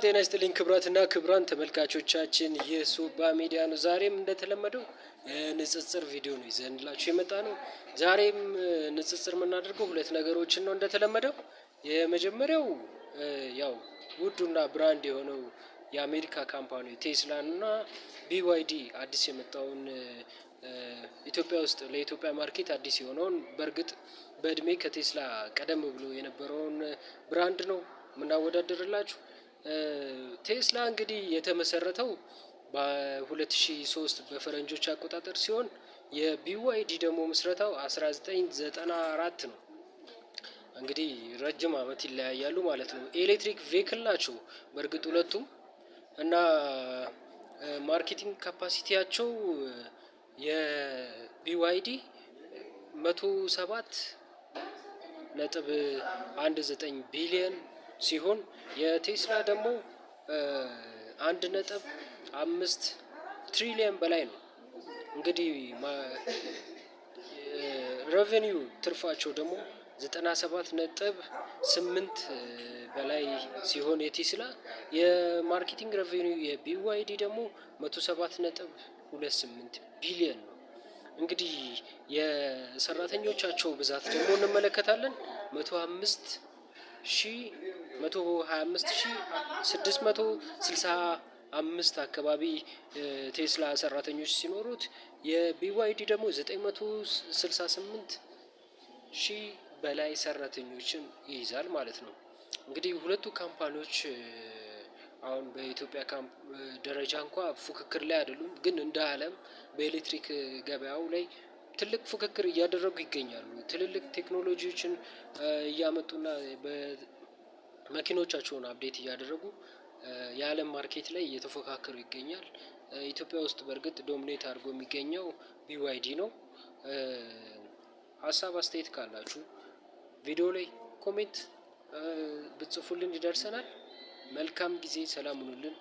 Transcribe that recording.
ጤና ይስጥልኝ ክብራትና ክብራን ተመልካቾቻችን የሱባ ሚዲያ ነው። ዛሬም እንደተለመደው ንጽጽር ቪዲዮ ነው ይዘንላችሁ የመጣ ነው። ዛሬም ንጽጽር የምናደርገው ሁለት ነገሮችን ነው እንደተለመደው። የመጀመሪያው ያው ውዱና ብራንድ የሆነው የአሜሪካ ካምፓኒ ቴስላን እና ቢዋይዲ አዲስ የመጣውን ኢትዮጵያ ውስጥ ለኢትዮጵያ ማርኬት አዲስ የሆነውን በእርግጥ በእድሜ ከቴስላ ቀደም ብሎ የነበረውን ብራንድ ነው የምናወዳደርላችሁ። ቴስላ እንግዲህ የተመሰረተው በ2003 በፈረንጆች አቆጣጠር ሲሆን የቢዋይዲ ደግሞ ምስረታው 1994 ነው። እንግዲህ ረጅም አመት ይለያያሉ ማለት ነው። ኤሌክትሪክ ቬክል ናቸው በእርግጥ ሁለቱም እና ማርኬቲንግ ካፓሲቲያቸው የቢዋይዲ 107.19 ቢሊዮን ሲሆን የቴስላ ደግሞ 1.5 ትሪሊየን በላይ ነው። እንግዲህ ሬቨኒው ትርፋቸው ደግሞ 97.8 በላይ ሲሆን የቴስላ የማርኬቲንግ ሬቨኒው የቢዋይዲ ደግሞ 107.28 ቢሊዮን ነው። እንግዲህ የሰራተኞቻቸው ብዛት ደግሞ እንመለከታለን 125,665 አካባቢ ቴስላ ሰራተኞች ሲኖሩት የቢዋይዲ ደግሞ 968,000 በላይ ሰራተኞችን ይይዛል ማለት ነው። እንግዲህ ሁለቱ ካምፓኒዎች አሁን በኢትዮጵያ ደረጃ እንኳን ፉክክር ላይ አይደሉም፣ ግን እንደ ዓለም በኤሌክትሪክ ገበያው ላይ ትልቅ ፉክክር እያደረጉ ይገኛሉ። ትልልቅ ቴክኖሎጂዎችን እያመጡና በመኪኖቻቸውን አፕዴት እያደረጉ የዓለም ማርኬት ላይ እየተፎካከሩ ይገኛል። ኢትዮጵያ ውስጥ በእርግጥ ዶሚኔት አድርጎ የሚገኘው ቢዋይዲ ነው። ሀሳብ አስተያየት ካላችሁ ቪዲዮ ላይ ኮሜንት ብትጽፉልን ይደርሰናል። መልካም ጊዜ፣ ሰላም ሁኑልን።